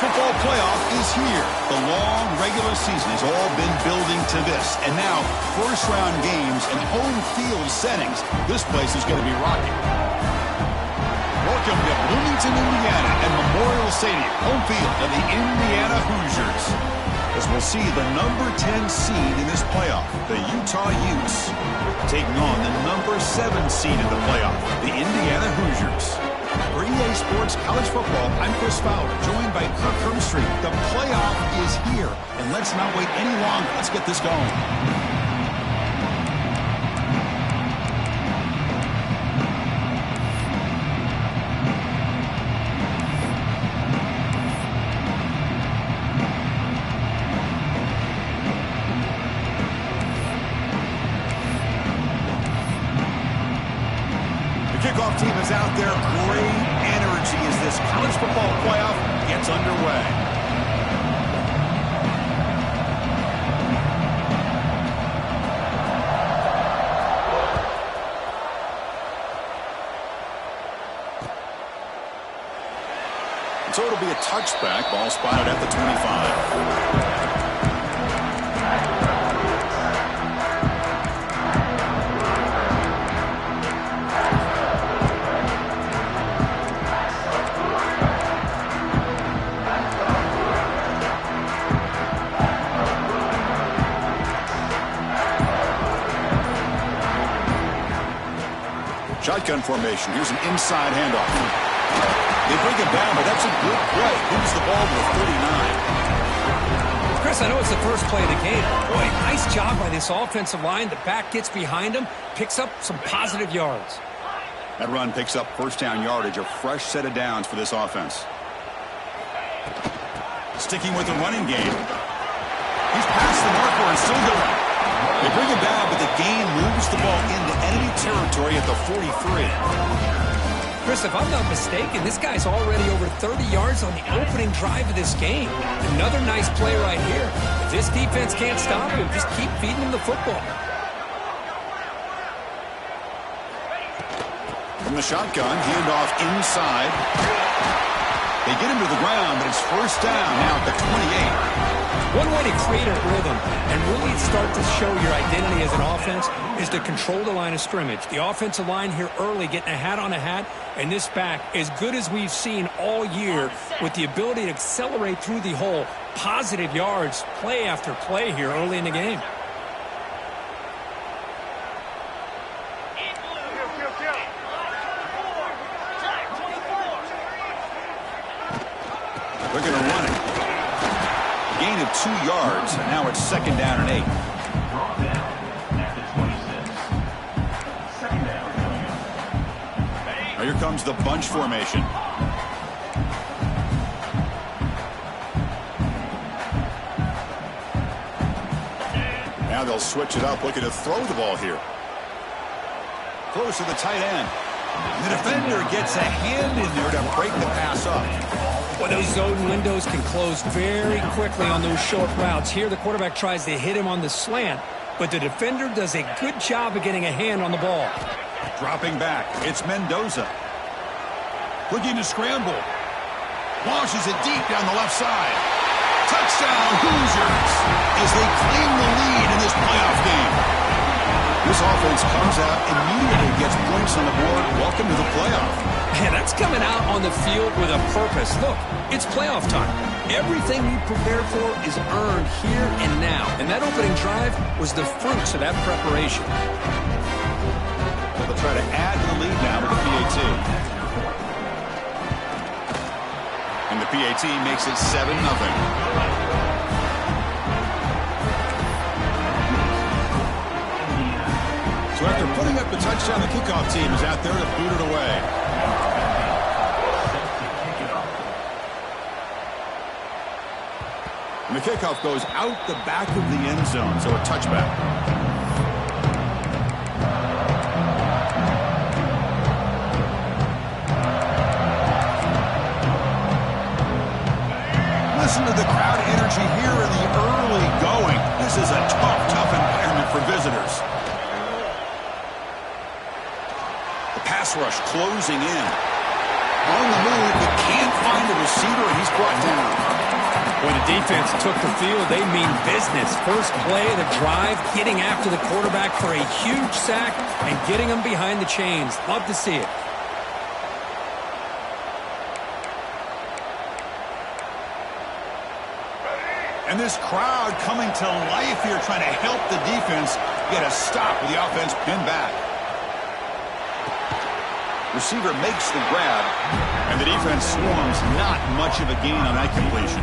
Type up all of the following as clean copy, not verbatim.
football playoff is here. The long regular season has all been building to this. And now, first-round games and home field settings. This place is going to be rocking. Welcome to Bloomington, Indiana, and Memorial Stadium, home field of the Indiana Hoosiers. As we'll see the number 10 seed in this playoff, the Utah Utes, taking on the number 7 seed in the playoff, the Indiana Hoosiers. For EA Sports College Football, I'm Chris Fowler, joined by Kirk Hermstreet. The playoff is here, and let's not wait any longer. Let's get this going. Kickoff team is out there. Great energy as this college football playoff gets underway. So it'll be a touchback. Ball spotted at the 25. Shotgun formation. Here's an inside handoff. They bring it down, but that's a good play. Moves the ball to the 39. Chris, I know it's the first play of the game. Boy, nice job by this offensive line. The back gets behind him, picks up some positive yards. That run picks up first down yardage, a fresh set of downs for this offense. Sticking with the running game. He's past the marker and still going. They bring him down, but the gain moves the ball into enemy territory at the 43. Chris, if I'm not mistaken, this guy's already over 30 yards on the opening drive of this game. Another nice play right here. If this defense can't stop him, just keep feeding him the football. From the shotgun, handoff inside. They get him to the ground, but it's first down now at the 28. One way to create a rhythm and really start to show your identity as an offense is to control the line of scrimmage. The offensive line here early getting a hat on a hat, and this back as good as we've seen all year with the ability to accelerate through the hole. Positive yards, play after play here early in the game. They're going to run it. Gain of 2 yards, and now it's second down and 8. Now here comes the bunch formation. Now they'll switch it up, looking to throw the ball here. Close to the tight end. The defender gets a hand in there to break the pass up. Well, those zone windows can close very quickly on those short routes. Here, the quarterback tries to hit him on the slant, but the defender does a good job of getting a hand on the ball. Dropping back, it's Mendoza. Looking to scramble. Launches it deep down the left side. Touchdown, Hoosiers, as they claim the lead in this playoff game. This offense comes out, immediately gets points on the board. Welcome to the playoff. Man, that's coming out on the field with a purpose. Look, it's playoff time. Everything you prepared for is earned here and now. And that opening drive was the fruits of that preparation. They'll try to add to the lead now with the PAT. And the PAT makes it 7-0. So after putting up the touchdown, the kickoff team is out there to boot it away. And the kickoff goes out the back of the end zone, so a touchback. Listen to the crowd energy here in the early going. This is a tough environment for visitors. The pass rush closing in. On the move, but can't find a receiver, and he's brought down. When the defense took the field, they mean business. First play of the drive, getting after the quarterback for a huge sack and getting him behind the chains. Love to see it. And this crowd coming to life here, trying to help the defense get a stop with the offense pinned back. Receiver makes the grab, and the defense swarms. Not much of a gain on that completion.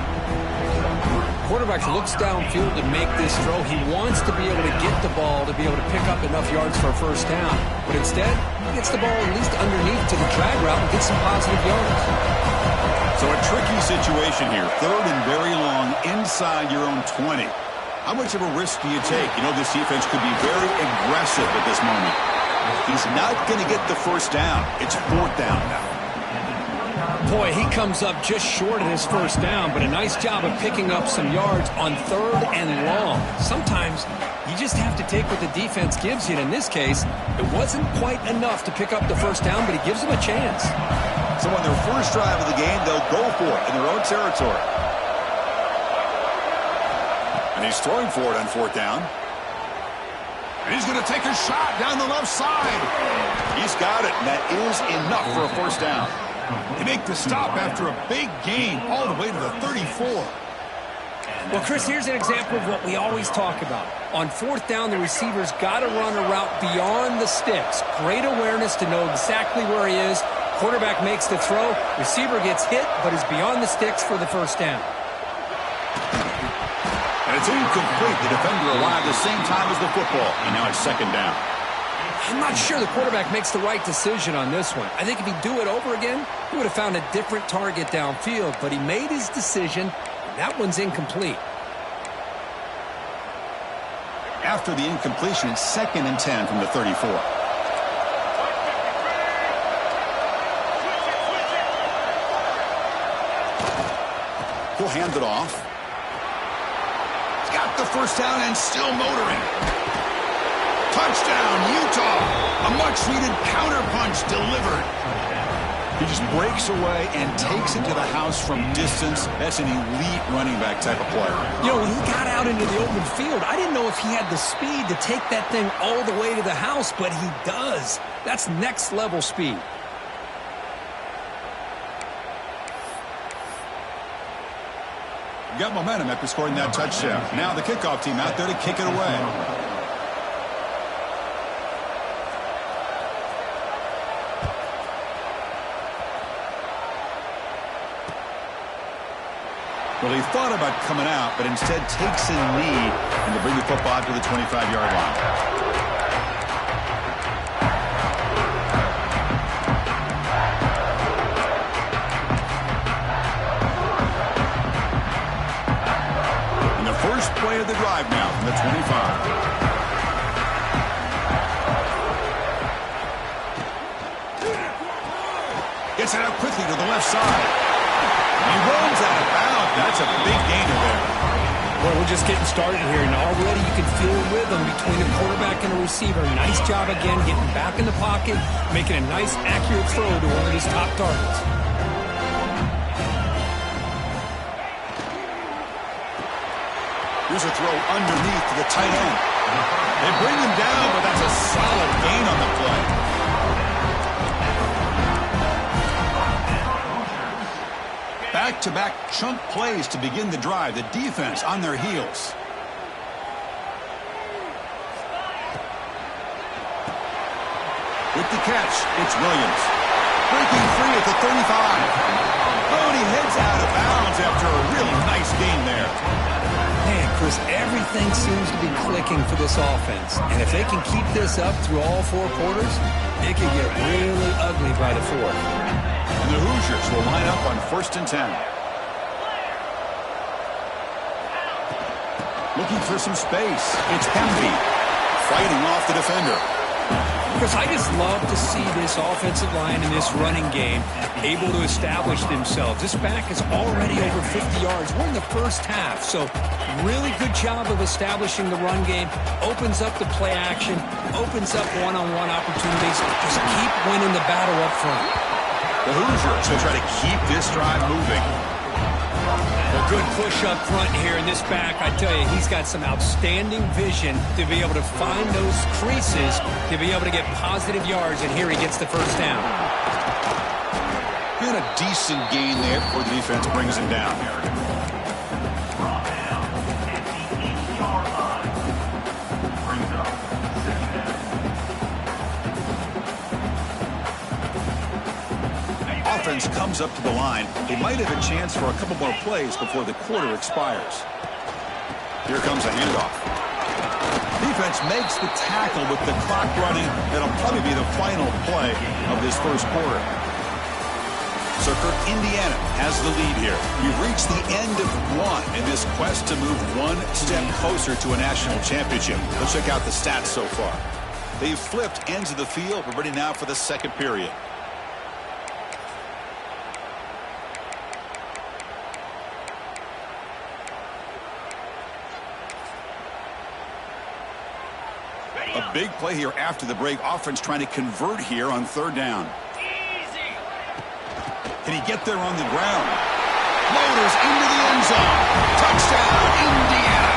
Quarterback looks downfield to make this throw. He wants to be able to get the ball to be able to pick up enough yards for a first down. But instead, he gets the ball at least underneath to the drag route and gets some positive yards. So a tricky situation here. Third and very long inside your own 20. How much of a risk do you take? You know, this defense could be very aggressive at this moment. He's not going to get the first down. It's fourth down now. Boy, he comes up just short of his first down, but a nice job of picking up some yards on third and long. Sometimes you just have to take what the defense gives you, and in this case, it wasn't quite enough to pick up the first down, but he gives them a chance. So on their first drive of the game, they'll go for it in their own territory. And he's throwing for it on fourth down. And he's going to take a shot down the left side. He's got it, and that is enough for a first down. They make the stop after a big gain all the way to the 34. Well, Chris, here's an example of what we always talk about. On fourth down, the receiver's got to run a route beyond the sticks. Great awareness to know exactly where he is. Quarterback makes the throw. Receiver gets hit, but is beyond the sticks for the first down. And it's incomplete. The defender arrived the same time as the football. And now it's second down. I'm not sure the quarterback makes the right decision on this one. I think if he'd do it over again, he would have found a different target downfield. But he made his decision. That one's incomplete. After the incompletion, it's second and 10 from the 34. He'll hand it off. He's got the first down and still motoring. Touchdown, Utah. A much-needed counterpunch delivered. He just breaks away and takes it to the house from distance. That's an elite running back type of player. You know, when he got out into the open field, I didn't know if he had the speed to take that thing all the way to the house, but he does. That's next-level speed. Got momentum after scoring that touchdown. Now the kickoff team out there to kick it away. Well, he thought about coming out, but instead takes a knee and to bring the football to the 25-yard line. First play of the drive now from the 25. Gets it out quickly to the left side. He runs out of bounds. That's a big gainer there. Well, we're just getting started here, and already you can feel a rhythm between a quarterback and a receiver. Nice job again getting back in the pocket, making a nice, accurate throw to one of his top targets. Here's a throw underneath to the tight end. They bring him down, but that's a solid gain on the play. Back-to-back chunk plays to begin the drive. The defense on their heels. With the catch, it's Williams. Breaking free at the 35. Oh, and he heads out of bounds after a really nice gain there. Man, Chris, everything seems to be clicking for this offense. And if they can keep this up through all four quarters, it could get really ugly by the fourth. And the Hoosiers will line up on 1st and 10. Looking for some space. It's Hemby fighting off the defender. Chris, I just love to see this offensive line in this running game able to establish themselves. This back is already over 50 yards. We're in the first half, so really good job of establishing the run game. Opens up the play action, opens up one-on-one opportunities. Just keep winning the battle up front. The Hoosiers will try to keep this drive moving. Good push up front here in this back. I tell you, he's got some outstanding vision to be able to find those creases, to be able to get positive yards, and here he gets the first down. And a decent gain there before the defense brings him down. Offense comes up to the line. They might have a chance for a couple more plays before the quarter expires. Here comes a handoff. Defense makes the tackle with the clock running. That'll probably be the final play of this first quarter. So Kirk, Indiana has the lead here. We've reached the end of one in this quest to move one step closer to a national championship. Let's check out the stats so far. They've flipped ends of the field. We're ready now for the second period. A big play here after the break. Offense trying to convert here on third down. Can he get there on the ground? Motors into the end zone. Touchdown, Indiana.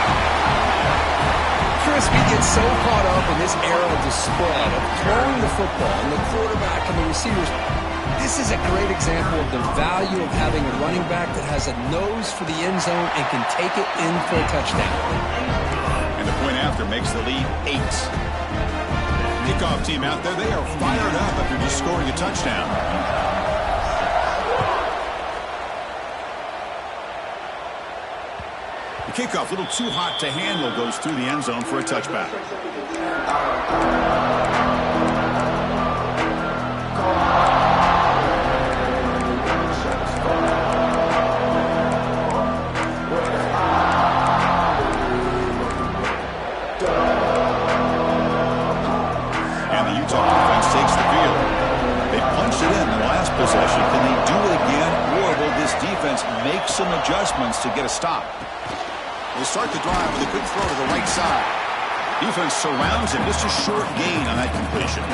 Chris, we get so caught up in this era of the spread, of throwing the football, and the quarterback and the receivers. This is a great example of the value of having a running back that has a nose for the end zone and can take it in for a touchdown. And the point after makes the lead 8. Kickoff team out there, they are fired up after just scoring a touchdown. The kickoff, a little too hot to handle, goes through the end zone for a touchback. Takes the field. They punched it in the last possession. Can they do it again, or will this defense make some adjustments to get a stop? They'll start the drive with a quick throw to the right side. Defense surrounds him. Just a short gain on that completion.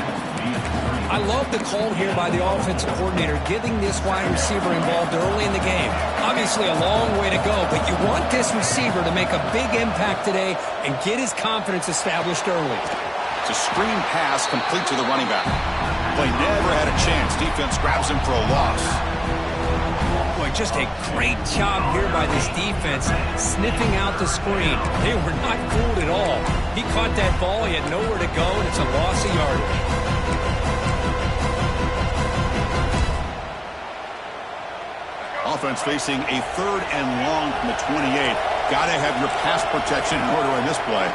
I love the call here by the offensive coordinator, getting this wide receiver involved early in the game. Obviously a long way to go, but you want this receiver to make a big impact today and get his confidence established early. It's a screen pass complete to the running back. Play never had a chance. Defense grabs him for a loss. Boy, just a great job here by this defense, sniffing out the screen. They were not fooled at all. He caught that ball. He had nowhere to go, and it's a loss of yardage. Offense facing a third and long from the 28. Got to have your pass protection in order on this play.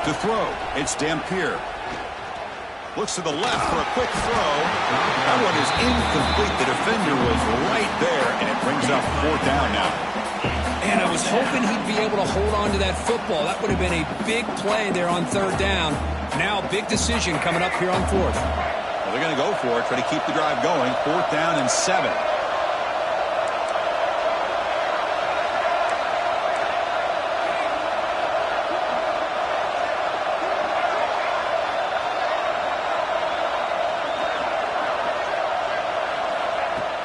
To throw, it's Dampier. Looks to the left for a quick throw. That one is incomplete. The defender was right there, and it brings up fourth down now. And I was hoping he'd be able to hold on to that football. That would have been a big play there on third down. Now, big decision coming up here on fourth. Well, they're going to go for it, try to keep the drive going. Fourth down and 7.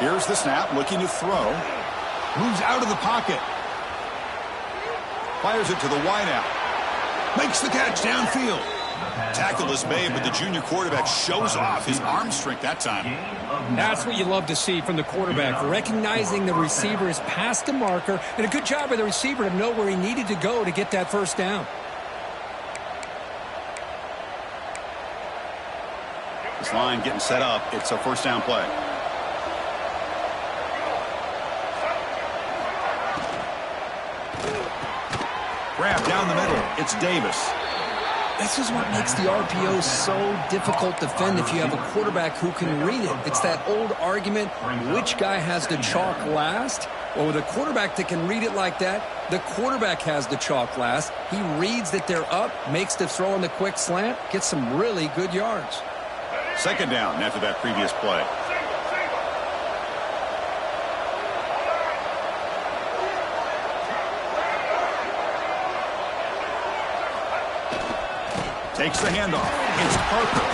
Here's the snap, looking to throw. Moves out of the pocket. Fires it to the wideout. Makes the catch downfield. Tackle is made, but the junior quarterback shows off his arm strength that time. That's what you love to see from the quarterback, recognizing the receiver is past the marker, and a good job by the receiver to know where he needed to go to get that first down. This line getting set up. It's a first down play. Grab down the middle. It's Davis. This is what makes the RPO so difficult to defend if you have a quarterback who can read it. It's that old argument, which guy has the chalk last? Well, with a quarterback that can read it like that, the quarterback has the chalk last. He reads that they're up, makes the throw on the quick slant, gets some really good yards. Second down after that previous play. Takes the handoff. It's Parker.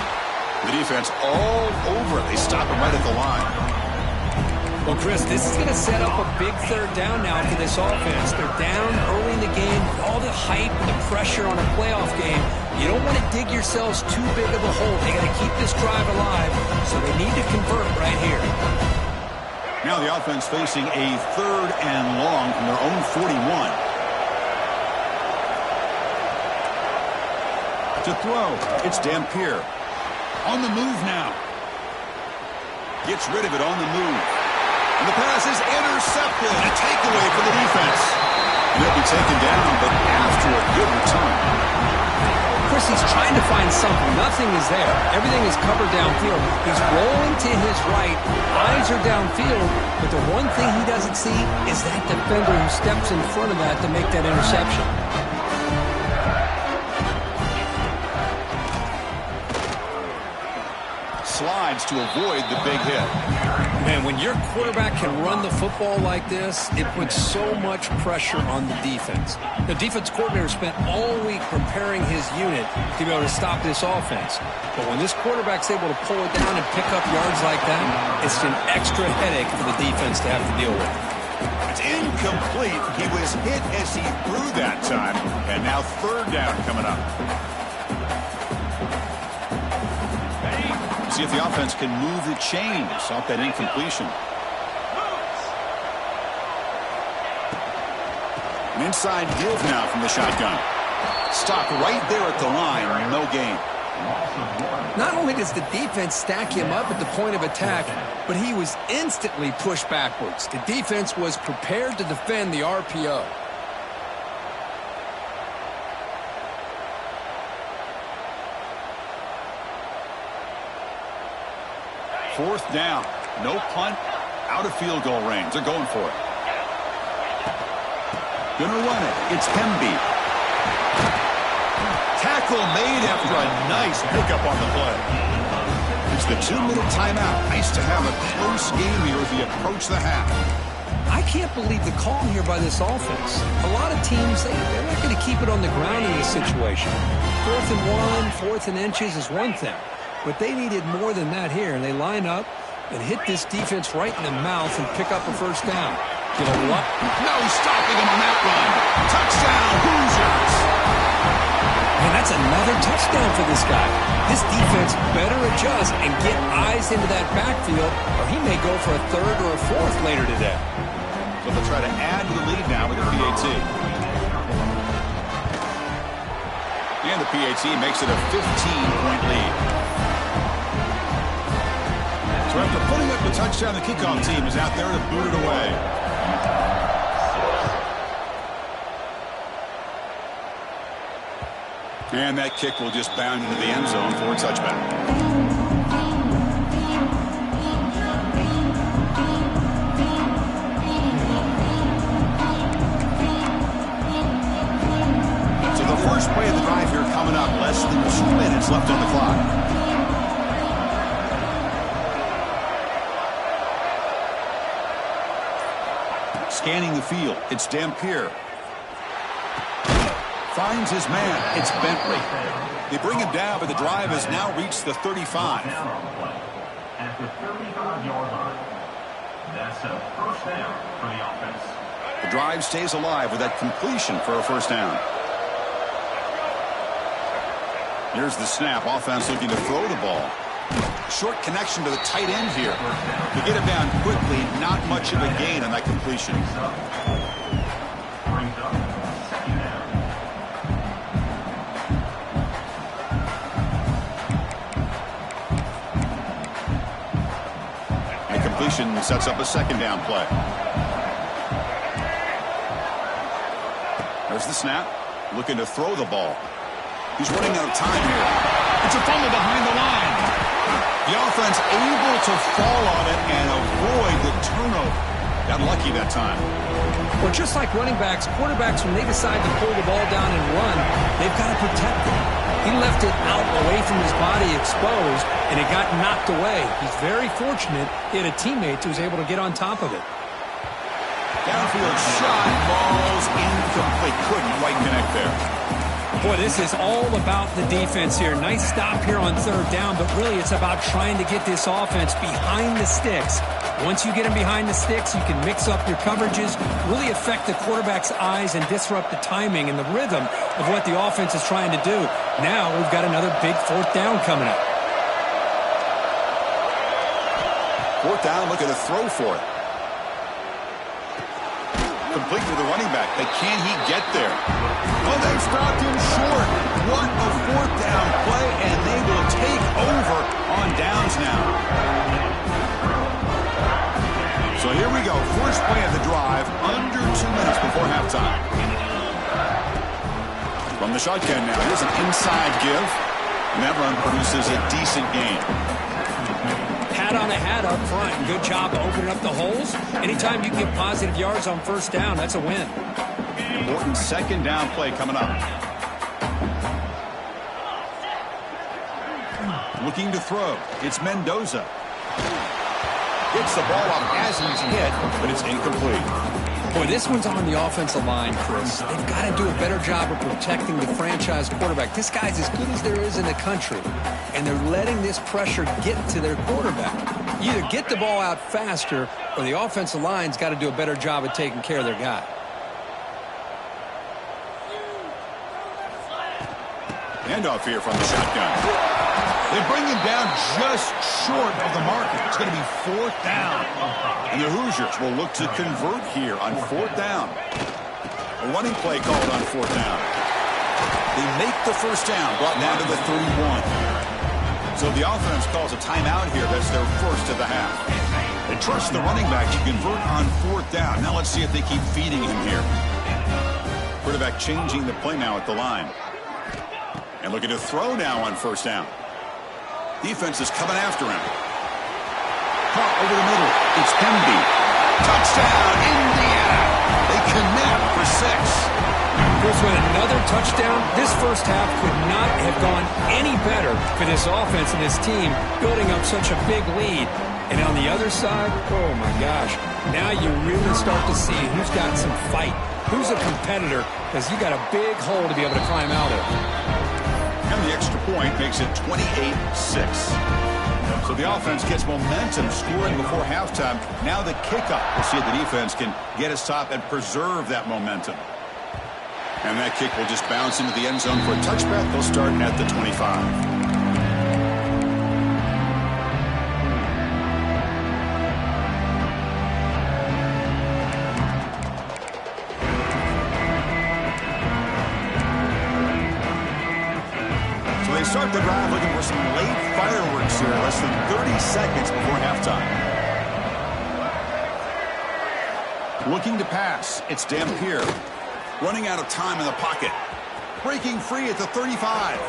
The defense all over it. They stop him right at the line. Well, Chris, this is going to set up a big third down now for this offense. They're down early in the game. All the hype and the pressure on a playoff game. You don't want to dig yourselves too big of a hole. They got to keep this drive alive, so they need to convert right here. Now the offense facing a 3rd and long from their own 41. To throw, it's Dampier. On the move now. Gets rid of it on the move. And the pass is intercepted. A takeaway for the defense. And he'll be taken down, but after a good return. Chris, he's trying to find something. Nothing is there. Everything is covered downfield. He's rolling to his right. Eyes are downfield. But the one thing he doesn't see is that defender who steps in front of that to make that interception. Slides to avoid the big hit. Man, when your quarterback can run the football like this, it puts so much pressure on the defense. The defense coordinator spent all week preparing his unit to be able to stop this offense. But when this quarterback's able to pull it down and pick up yards like that, it's an extra headache for the defense to have to deal with. It's incomplete. He was hit as he threw that time. And now 3rd down coming up. See if the offense can move the chains off that incompletion. An inside give now from the shotgun. Stopped right there at the line. No gain. Not only does the defense stack him up at the point of attack, but he was instantly pushed backwards. The defense was prepared to defend the RPO. 4th down. No punt. Out of field goal range. They're going for it. Gonna run it. It's Hemby. Tackle made after a nice pickup on the play. It's the 2-minute timeout. Nice to have a close game here as we approach the half. I can't believe the call here by this offense. A lot of teams, they're not going to keep it on the ground in this situation. 4th and 1, 4th and inches is one thing. But they needed more than that here. And they line up and hit this defense right in the mouth and pick up a 1st down. Give a lot. No stopping him on that run. Touchdown, Hoosiers. And that's another touchdown for this guy. This defense better adjust and get eyes into that backfield, or he may go for a 3rd or a 4th later today. So they'll try to add to the lead now with the PAT. And the PAT makes it a 15-point lead. So after putting up the touchdown, the kickoff team is out there to boot it away. And that kick will just bound into the end zone for a touchback. So the first play of the drive here coming up. Less than 2 minutes left on the clock. Scanning the field, it's Dampier. Finds his man, it's Bentley. They bring him down, but the drive has now reached the 35. At the 35-yard line. That's a 1st down for the offense. The drive stays alive with that completion for a 1st down. Here's the snap. Offense looking to throw the ball. Short connection to the tight end here. To get him down quickly, not much of a gain on that completion. And completion sets up a 2nd down play. There's the snap. Looking to throw the ball. He's running out of time here. It's a fumble behind the line. The offense able to fall on it and avoid the turnover. Got lucky that time. Well, just like running backs, quarterbacks, when they decide to pull the ball down and run, they've got to protect it. He left it out away from his body exposed, and it got knocked away. He's very fortunate he had a teammate who was able to get on top of it. Downfield shot, balls incomplete. Couldn't quite connect there. Boy, this is all about the defense here. Nice stop here on third down, but really it's about trying to get this offense behind the sticks. Once you get them behind the sticks, you can mix up your coverages, really affect the quarterback's eyes and disrupt the timing and the rhythm of what the offense is trying to do. Now we've got another big fourth down coming up. Fourth down, looking to throw for it. Complete to the running back, but can he get there? Oh, they stopped him short. What a fourth down play, and they will take over on downs now. So here we go, first play of the drive, under 2 minutes before halftime. From the shotgun now, here's an inside give, and that run produces a decent gain. Hat on a hat up front. Good job opening up the holes. Anytime you can get positive yards on first down, that's a win. Important second down play coming up. Looking to throw. It's Mendoza. Gets the ball up as he's hit, but it's incomplete. Boy, this one's on the offensive line, Chris. They've got to do a better job of protecting the franchise quarterback. This guy's as good as there is in the country, and they're letting this pressure get to their quarterback. You either get the ball out faster, or the offensive line's got to do a better job of taking care of their guy. Handoff here from the shotgun. They bring him down just short of the marker. It's going to be fourth down. And the Hoosiers will look to convert here on fourth down. A running play called on fourth down. They make the first down, brought down to the 31. So the offense calls a timeout here. That's their first of the half. They trust the running back to convert on fourth down. Now let's see if they keep feeding him here. Quarterback changing the play now at the line. And looking to throw now on first down. Defense is coming after him. Caught over the middle. It's Pemby. Touchdown, Indiana. They connect for 6. Chris, with another touchdown, this first half could not have gone any better for this offense and this team, building up such a big lead. And on the other side, oh my gosh, now you really start to see who's got some fight, who's a competitor, because you got a big hole to be able to climb out of. And the extra point makes it 28-6. So the offense gets momentum scoring before halftime. Now the kickoff. We'll see if the defense can get a stop and preserve that momentum. And that kick will just bounce into the end zone for a touchback. They'll start at the 25. Start the drive looking for some late fireworks here, less than 30 seconds before halftime. Looking to pass, it's Dampier. Running out of time in the pocket. Breaking free at the 35.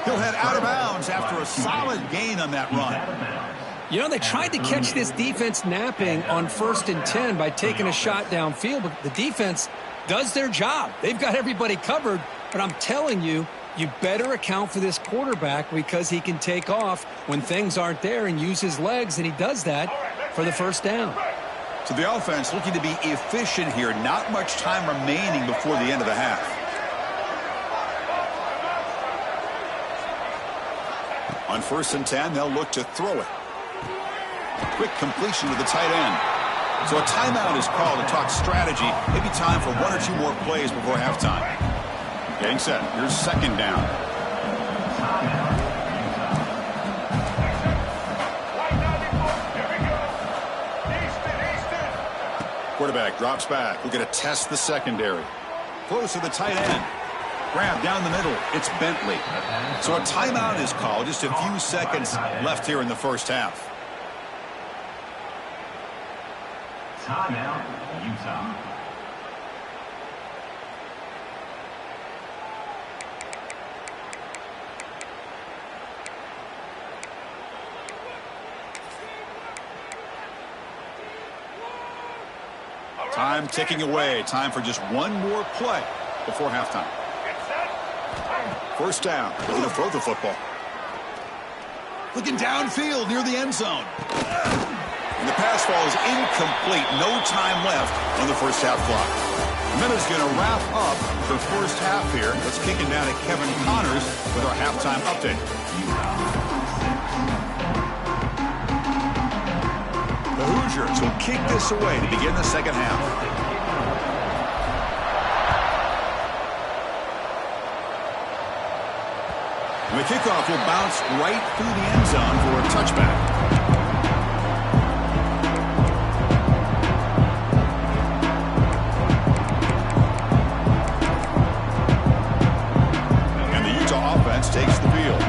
He'll head out of bounds after a solid gain on that run. You know, they tried to catch this defense napping on 1st and 10 by taking a shot downfield, but the defense does their job. They've got everybody covered, but I'm telling you, you better account for this quarterback because he can take off when things aren't there and use his legs, and he does that for the first down. So the offense looking to be efficient here. Not much time remaining before the end of the half. On 1st and 10, they'll look to throw it. Quick completion to the tight end. So a timeout is called to talk strategy. Maybe time for 1 or 2 more plays before halftime. Getting set. Here's second down. Quarterback drops back. We're going to test the secondary. Close to the tight end. Grab down the middle. It's Bentley. So a timeout is called. Just a few seconds left here in the first half. Timeout, Utah. Time ticking away. Time for just one more play before halftime. First down. Looking to throw the football. Looking downfield near the end zone. And the pass ball is incomplete. No time left on the first half clock. Minute's going to wrap up the first half here. Let's kick it down to Kevin Connors with our halftime update. The Hoosiers will kick this away to begin the second half. And the kickoff will bounce right through the end zone for a touchback. Takes the field.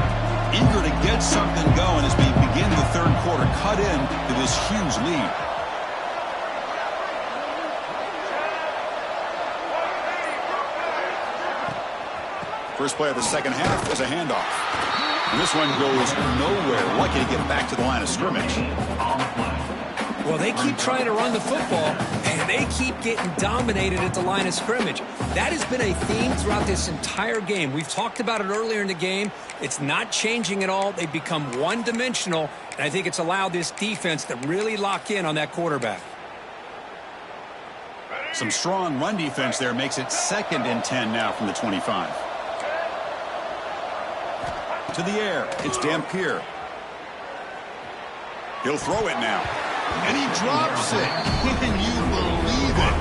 Eager to get something going as we begin the third quarter. Cut in to this huge lead. First play of the second half is a handoff. And this one goes nowhere. Lucky to get back to the line of scrimmage. Well, they keep trying to run the football, and they keep getting dominated at the line of scrimmage. That has been a theme throughout this entire game. We've talked about it earlier in the game. It's not changing at all. They've become one-dimensional, and I think it's allowed this defense to really lock in on that quarterback. Some strong run defense there makes it 2nd and 10 now from the 25. To the air, it's Dampier. He'll throw it now. And he drops it. Can you believe it?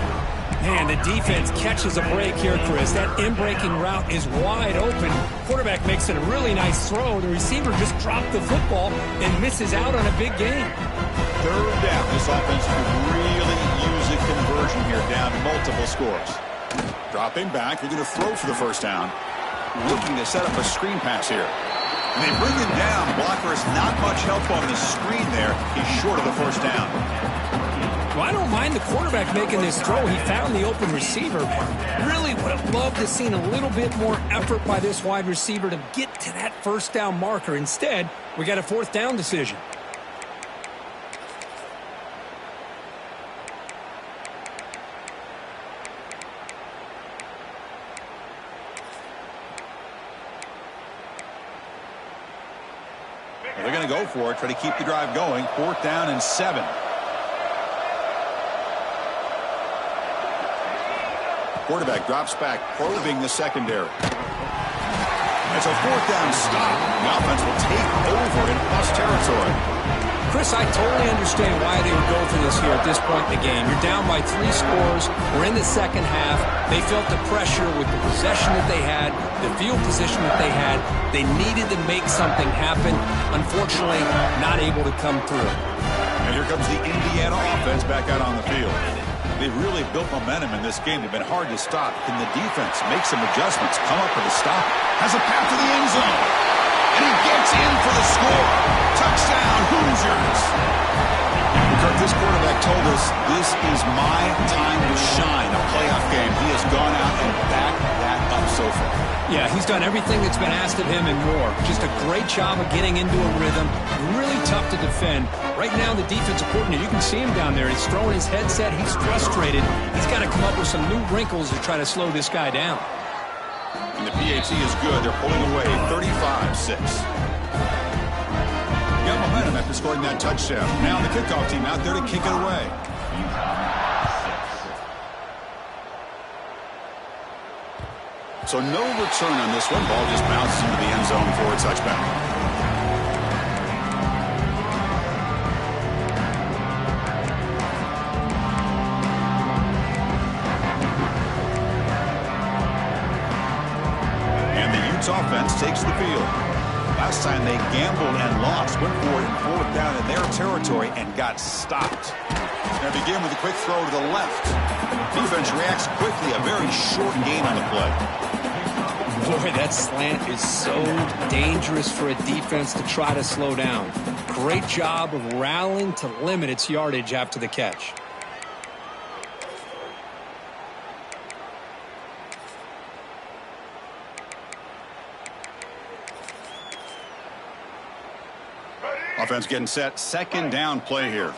Man, the defense catches a break here, Chris. That in-breaking route is wide open. Quarterback makes it a really nice throw. The receiver just dropped the football and misses out on a big gain. Third down. This offense could really use a conversion here, down multiple scores. Dropping back. They're going to throw for the first down. Looking to set up a screen pass here. And they bring him down. Blocker's not much help on the screen there. He's short of the first down. Well, I don't mind the quarterback making this throw. He found the open receiver. Really would have loved to have seen a little bit more effort by this wide receiver to get to that first down marker. Instead, we got a 4th down decision. They're going to go for it, try to keep the drive going. 4th down and 7. Quarterback drops back, probing the secondary. It's a 4th down stop. The offense will take over in plus territory. Chris, I totally understand why they would go for this here at this point in the game. You're down by 3 scores. We're in the second half. They felt the pressure with the possession that they had, the field position that they had. They needed to make something happen. Unfortunately, not able to come through. And here comes the Indiana offense back out on the field. They've really built momentum in this game. They've been hard to stop. Can the defense make some adjustments, come up with a stop? Has a path to the end zone. And he gets in for the score. Touchdown, Hoosiers. Kirk, this quarterback told us this is my time to shine, a playoff game. He has gone out and backed that up so far. Yeah, he's done everything that's been asked of him and more. Just a great job of getting into a rhythm. Really tough to defend. Right now, the defensive coordinator, you can see him down there. He's throwing his headset. He's frustrated. He's got to come up with some new wrinkles to try to slow this guy down. And the PAT is good. They're pulling away 35-6. Got momentum after scoring that touchdown. Now the kickoff team out there to kick it away. So no return on this one. Ball just bounces into the end zone for a touchback. Offense takes the field. Last time they gambled and lost, went for it in 4th down in their territory and got stopped. They begin with a quick throw to the left. Defense reacts quickly. A very short gain on the play. Boy, that slant is so dangerous for a defense to try to slow down. Great job of rallying to limit its yardage after the catch. Offense getting set. 2nd down play here.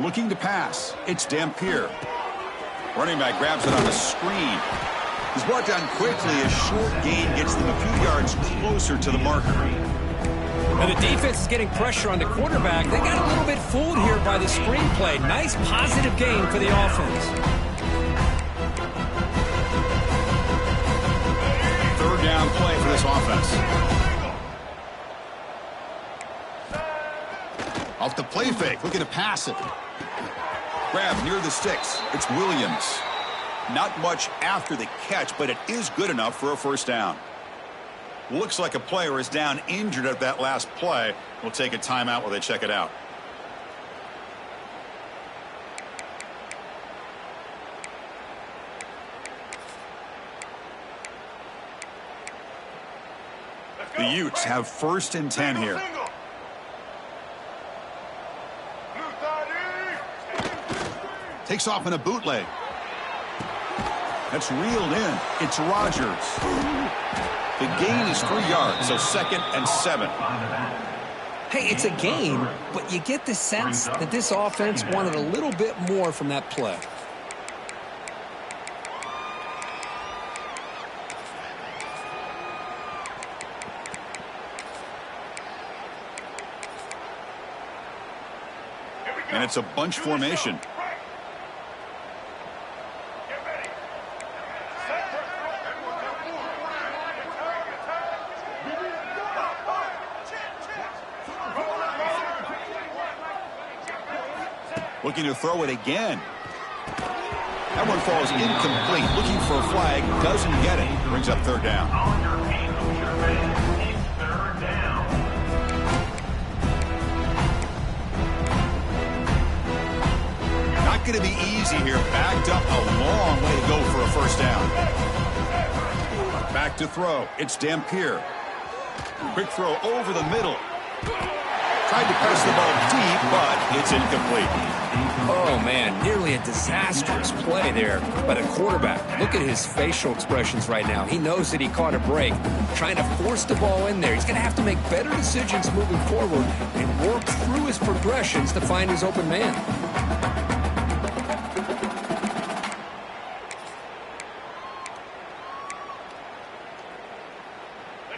Looking to pass. It's Dampier. Running back grabs it on the screen. He's brought down quickly. A short gain gets them a few yards closer to the marker. Now the defense is getting pressure on the quarterback. They got a little bit fooled here by the screenplay. Nice positive gain for the offense. Third down play for this offense. Off the play fake, looking to pass it. Grab near the sticks. It's Williams. Not much after the catch, but it is good enough for a first down. Looks like a player is down injured at that last play. We'll take a timeout while they check it out. The Utes have 1st and 10 here. Takes off in a bootleg. That's reeled in. It's Rodgers. The gain is 3 yards, so 2nd and 7. Hey, it's a gain, but you get the sense that this offense wanted a little bit more from that play. And it's a bunch formation. Looking to throw it again. That one falls incomplete. Looking for a flag. Doesn't get it. Brings up 3rd down. Not going to be easy here. Backed up a long way to go for a first down. Back to throw. It's Dampier. Quick throw over the middle. Tried to press the ball deep, but it's incomplete. Oh, man, nearly a disastrous play there by the quarterback. Look at his facial expressions right now. He knows that he caught a break, trying to force the ball in there. He's going to have to make better decisions moving forward and work through his progressions to find his open man.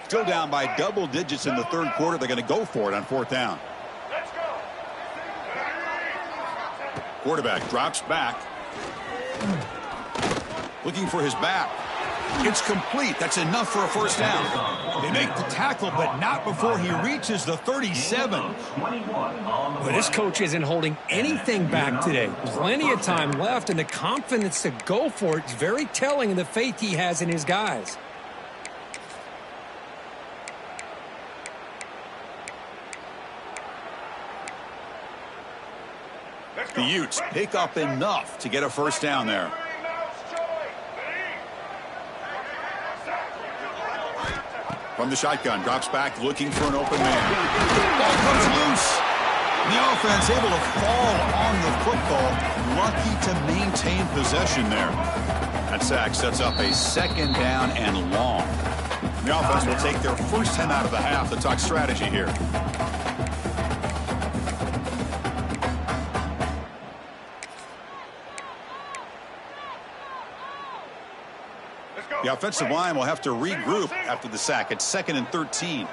Still down by double digits in the 3rd quarter. They're going to go for it on 4th down. Quarterback drops back. Looking for his back. It's complete. That's enough for a first down. They make the tackle, but not before he reaches the 37. Well, this coach isn't holding anything back today. Plenty of time left, and the confidence to go for it is very telling of the faith he has in his guys. The Utes pick up enough to get a first down there. From the shotgun, drops back, looking for an open man. Ball comes loose. The offense able to fall on the football. Lucky to maintain possession there. That sack sets up a 2nd down and long. The offense will take their first 10 out of the half to talk strategy here. The offensive line will have to regroup after the sack. It's 2nd and 13.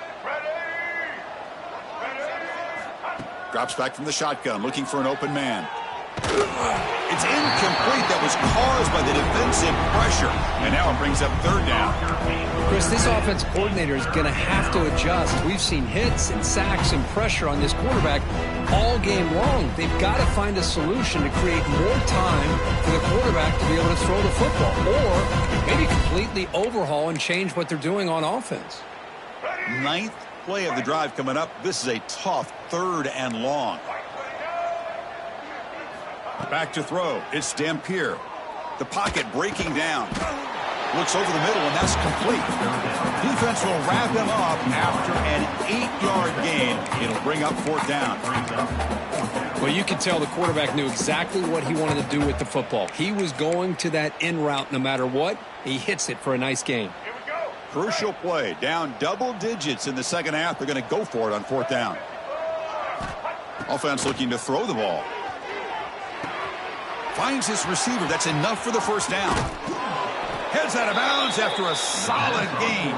Drops back from the shotgun, looking for an open man. It's incomplete. That was caused by the defensive pressure. And now it brings up 3rd down. Chris, this offensive coordinator is going to have to adjust. We've seen hits and sacks and pressure on this quarterback all game long. They've got to find a solution to create more time for the quarterback to be able to throw the football, or maybe completely overhaul and change what they're doing on offense. 9th play of the drive coming up. This is a tough 3rd and long. Back to throw. It's Dampier. The pocket breaking down. Looks over the middle, and that's complete. Defense will wrap him up after an 8-yard gain. It'll bring up 4th down. Well, you can tell the quarterback knew exactly what he wanted to do with the football. He was going to that in route no matter what. He hits it for a nice gain. Crucial play. Down double digits in the 2nd half. They're going to go for it on 4th down. Offense looking to throw the ball. Finds his receiver. That's enough for the first down. Heads out of bounds after a solid gain.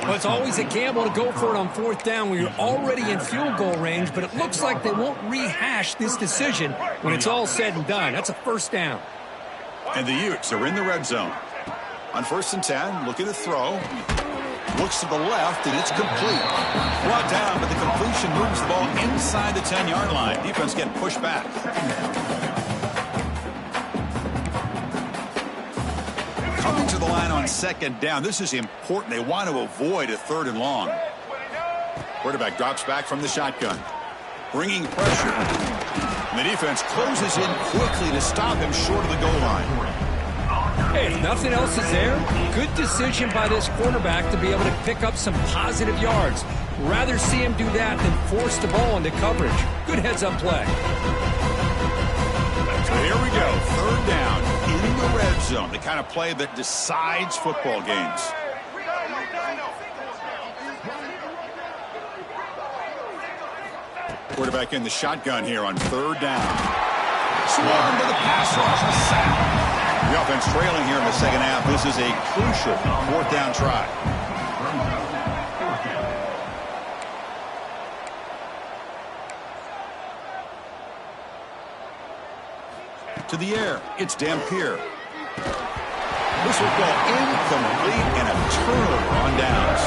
Well, it's always a gamble to go for it on fourth down when you're already in field goal range, but it looks like they won't rehash this decision when it's all said and done. That's a first down. And the Utes are in the red zone. On 1st and 10, looking to throw. Looks to the left, and it's complete. Brought down, but the completion moves the ball inside the 10-yard line. Defense getting pushed back. Coming to the line on 2nd down. This is important. They want to avoid a 3rd and long. Quarterback drops back from the shotgun. Bringing pressure. And the defense closes in quickly to stop him short of the goal line. Hey, if nothing else is there, good decision by this quarterback to be able to pick up some positive yards. Rather see him do that than force the ball into coverage. Good heads-up play. So here we go. 3rd down in the red zone. The kind of play that decides football games. Quarterback in the shotgun here on 3rd down. Swarmed to the pass rush. A sack. The offense trailing here in the 2nd half. This is a crucial 4th down try. To the air. It's Dampier. This will go incomplete and a turnover on downs.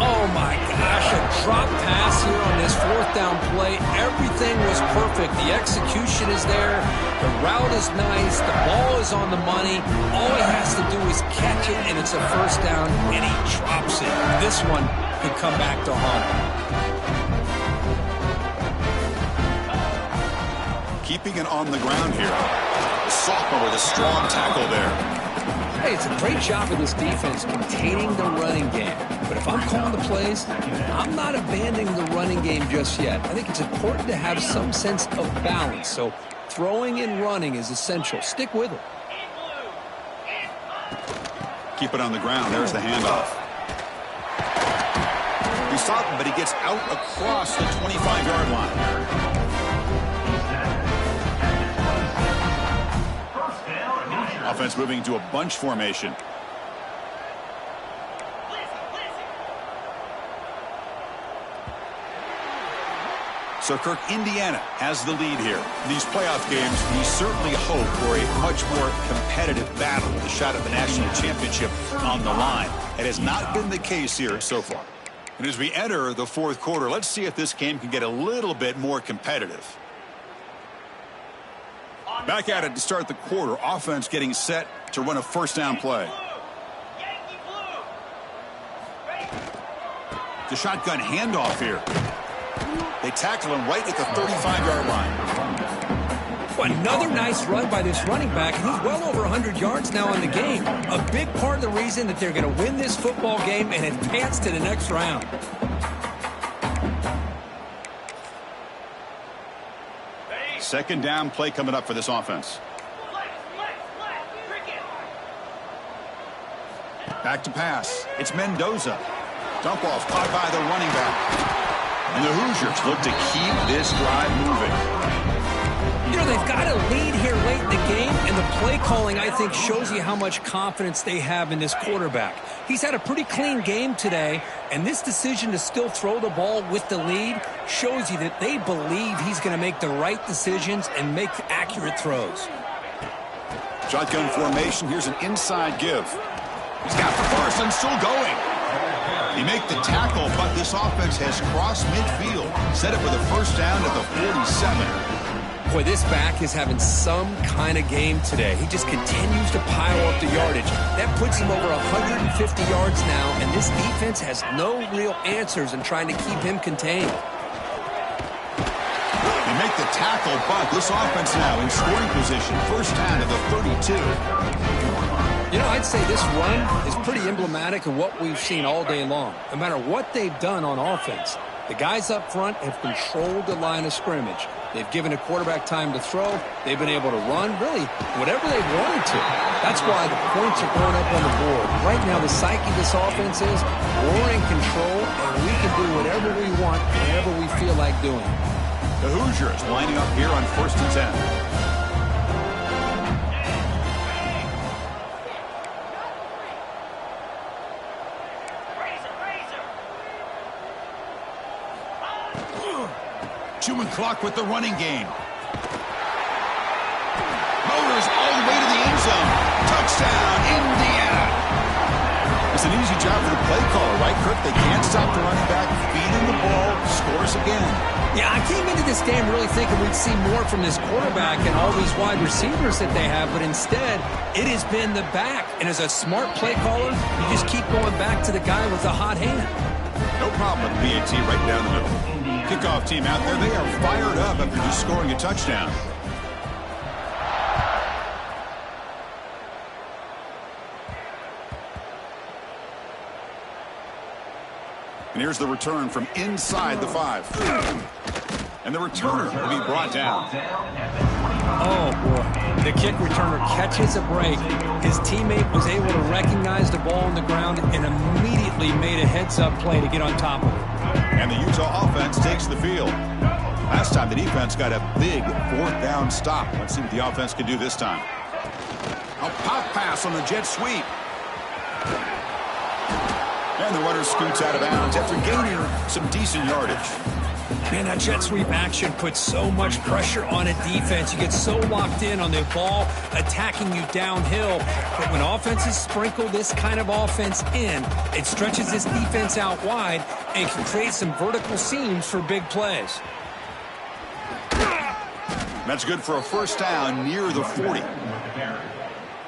Oh, my gosh, a drop pass here on this 4th down play. Everything was perfect. The execution is there. The route is nice. The ball is on the money. All he has to do is catch it, and it's a 1st down, and he drops it. This one could come back to haunt him. Keeping it on the ground here. The sophomore with a strong tackle there. Hey, it's a great job of this defense containing the running game. But if I'm calling the plays, I'm not abandoning the running game just yet. I think it's important to have some sense of balance. So throwing and running is essential. Stick with it. Keep it on the ground. There's the handoff. He's stopped, but he gets out across the 25-yard line. Offense moving to a bunch formation. So Kirk, Indiana has the lead here. These playoff games, we certainly hope for a much more competitive battle with a shot at the national championship on the line. It has not been the case here so far. And as we enter the 4th quarter, let's see if this game can get a little bit more competitive. Back at it to start the quarter. Offense getting set to run a 1st down play. The shotgun handoff here. They tackle him right at the 35-yard line. Well, another nice run by this running back. He's well over 100 yards now in the game. A big part of the reason that they're going to win this football game and advance to the next round. Second down play coming up for this offense. Back to pass. It's Mendoza. Dump off caught by the running back. And the Hoosiers look to keep this drive moving. You know, they've got a lead here late in the game, and the play calling, I think, shows you how much confidence they have in this quarterback. He's had a pretty clean game today, and this decision to still throw the ball with the lead shows you that they believe he's going to make the right decisions and make accurate throws. Shotgun formation. Here's an inside give. He's got Parsons still going. He make the tackle, but this offense has crossed midfield. Set it for the 1st down at the 47. Boy, this back is having some kind of game today. He just continues to pile up the yardage. That puts him over 150 yards now, and this defense has no real answers in trying to keep him contained. They make the tackle, but this offense now in scoring position. 1st down at the 32. You know, I'd say this run is pretty emblematic of what we've seen all day long. No matter what they've done on offense, the guys up front have controlled the line of scrimmage. They've given a quarterback time to throw. They've been able to run, really, whatever they've wanted to. That's why the points are going up on the board. Right now, the psyche of this offense is we're in control, and we can do whatever we want, whenever we feel like doing it. The Hoosiers lining up here on 1st and 10. Chewing clock with the running game. Motors all the way to the end zone. Touchdown, Indiana. It's an easy job for the play caller, right, Kirk? They can't stop the running back, feeding the ball, scores again. Yeah, I came into this game really thinking we'd see more from this quarterback and all these wide receivers that they have, but instead, it has been the back. And as a smart play caller, you just keep going back to the guy with the hot hand. No problem with the BAT right down the middle. Kickoff team out there, they are fired up after just scoring a touchdown. And here's the return from inside the 5. And the returner will be brought down. Oh, boy. The kick returner catches a break. His teammate was able to recognize the ball on the ground and immediately made a heads-up play to get on top of it. And the Utah offense takes the field. Last time the defense got a big 4th down stop. Let's see what the offense can do this time. A pop pass on the jet sweep. And the runner scoots out of bounds after gaining some decent yardage. Man, that jet sweep action puts so much pressure on a defense. You get so locked in on the ball attacking you downhill. But when offenses sprinkle this kind of offense in, it stretches this defense out wide and can create some vertical seams for big plays. That's good for a first down near the 40.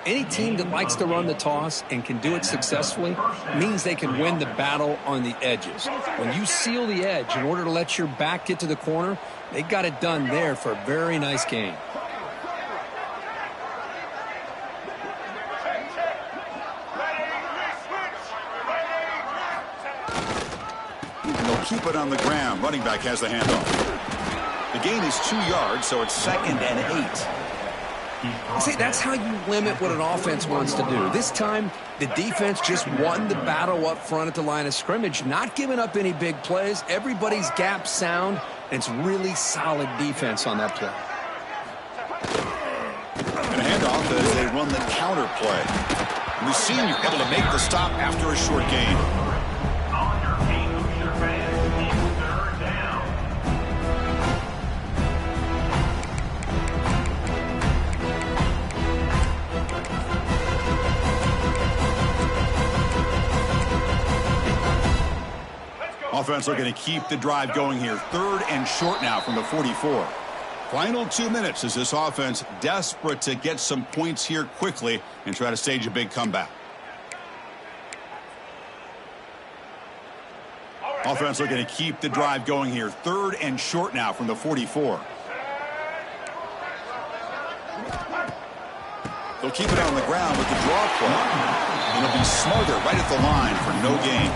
Any team that likes to run the toss and can do it successfully means they can win the battle on the edges. When you seal the edge in order to let your back get to the corner, they got it done there for a very nice gain. They'll keep it on the ground. Running back has the handoff. The gain is 2 yards, so it's 2nd and 8. See, that's how you limit what an offense wants to do. This time, the defense just won the battle up front at the line of scrimmage, not giving up any big plays. Everybody's gap sound, and it's really solid defense on that play. And a handoff as they run the counter play. We've seen you able to make the stop after a short gain. Offense looking to keep the drive going here. 3rd and short now from the 44. Final 2 minutes as this offense desperate to get some points here quickly and try to stage a big comeback. Offense looking to keep the drive going here. 3rd and short now from the 44. They'll keep it on the ground with the draw play. And they'll be smarter right at the line for no gain.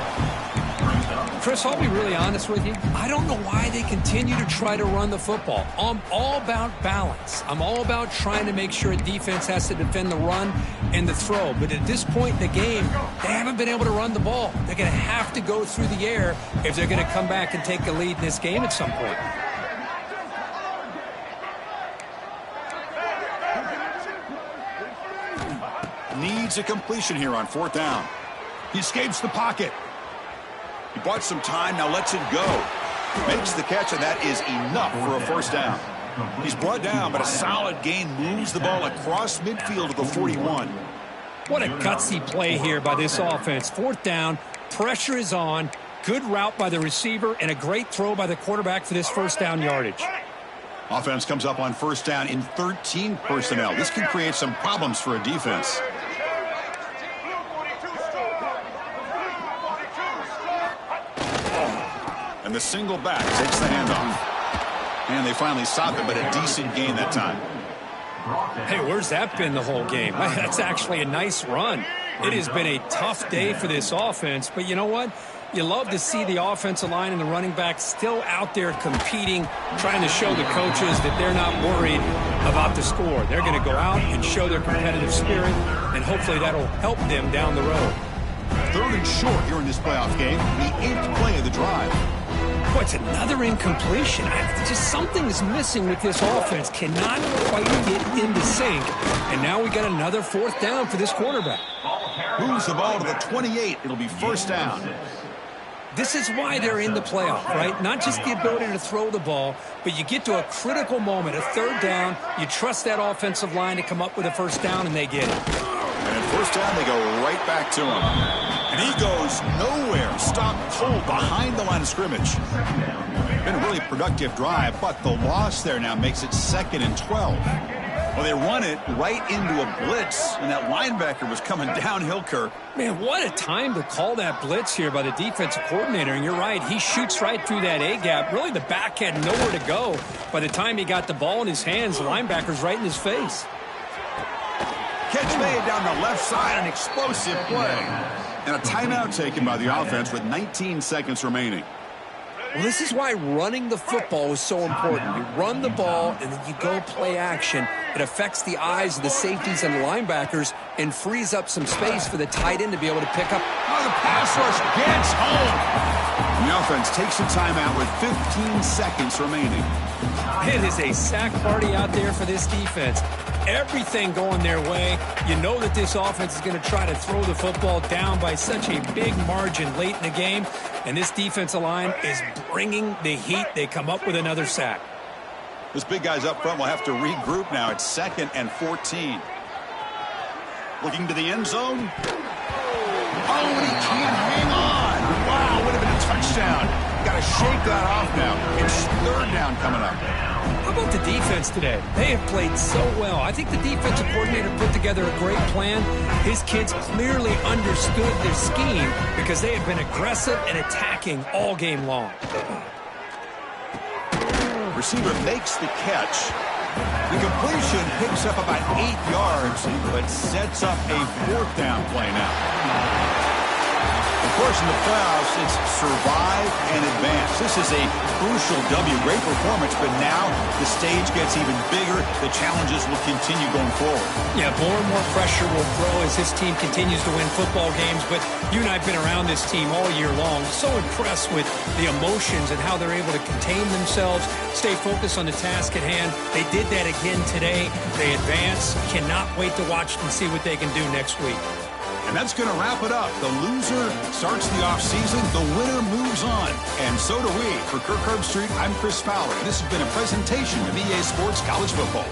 Chris, I'll be really honest with you. I don't know why they continue to try to run the football. I'm all about balance. I'm all about trying to make sure a defense has to defend the run and the throw. But at this point in the game, they haven't been able to run the ball. They're going to have to go through the air if they're going to come back and take a lead in this game at some point. Needs a completion here on 4th down. He escapes the pocket. He bought some time, now lets it go. Makes the catch, and that is enough for a first down. He's brought down, but a solid gain moves the ball across midfield to the 41. What a gutsy play here by this offense. 4th down, pressure is on, good route by the receiver, and a great throw by the quarterback for this first down yardage. Offense comes up on first down in 13 personnel. This can create some problems for a defense. And the single back takes the handoff. And they finally stop it, but a decent gain that time. Hey, where's that been the whole game? That's actually a nice run. It has been a tough day for this offense, but you know what? You love to see the offensive line and the running back still out there competing, trying to show the coaches that they're not worried about the score. They're going to go out and show their competitive spirit, and hopefully that'll help them down the road. 3rd and short here in this playoff game, the 8th play of the drive. Boy, it's another incompletion. Just something is missing with this offense. Cannot quite get into sync. And now we got another 4th down for this quarterback. Moves the ball to the 28. It'll be first down. This is why they're in the playoff, right? Not just the ability to throw the ball, but you get to a critical moment, a third down, you trust that offensive line to come up with a first down, and they get it. And at first down, they go right back to him. And he goes nowhere. Stop cold behind the line of scrimmage. Been a really productive drive, but the loss there now makes it 2nd and 12. Well, they run it right into a blitz, and that linebacker was coming downhill, Kirk. Man, what a time to call that blitz here by the defensive coordinator. And you're right, he shoots right through that A-gap. Really, the back had nowhere to go. By the time he got the ball in his hands, the linebacker's right in his face. Catch made down the left side, an explosive play. And a timeout taken by the offense with 19 seconds remaining. Well, this is why running the football is so important. You run the ball, and then you go play action. It affects the eyes of the safeties and linebackers and frees up some space for the tight end to be able to pick up. Oh, the pass rush gets home. The offense takes a timeout with 15 seconds remaining. It is a sack party out there for this defense. Everything going their way. You know that this offense is going to try to throw the football down by such a big margin late in the game. And this defensive line is bringing the heat. They come up with another sack. This big guy's up front will have to regroup now. It's 2nd and 14. Looking to the end zone. Oh, and he can't hang on. Wow, would have been a touchdown. Got to shake that off now. It's 3rd down coming up. How about the defense today? They have played so well. I think the defensive coordinator put together a great plan. His kids clearly understood their scheme because they have been aggressive and attacking all game long. Receiver makes the catch. The completion picks up about 8 yards, but sets up a 4th down play now. Of course, in the playoffs, it's survive and advance. This is a crucial W. Great performance, but now the stage gets even bigger. The challenges will continue going forward. Yeah, more and more pressure will grow as this team continues to win football games. But you and I have been around this team all year long. So impressed with the emotions and how they're able to contain themselves, stay focused on the task at hand. They did that again today. They advance. Cannot wait to watch and see what they can do next week. And that's going to wrap it up. The loser starts the offseason. The winner moves on. And so do we. For Kirk Herbstreit, I'm Chris Fowler. This has been a presentation of EA Sports College Football.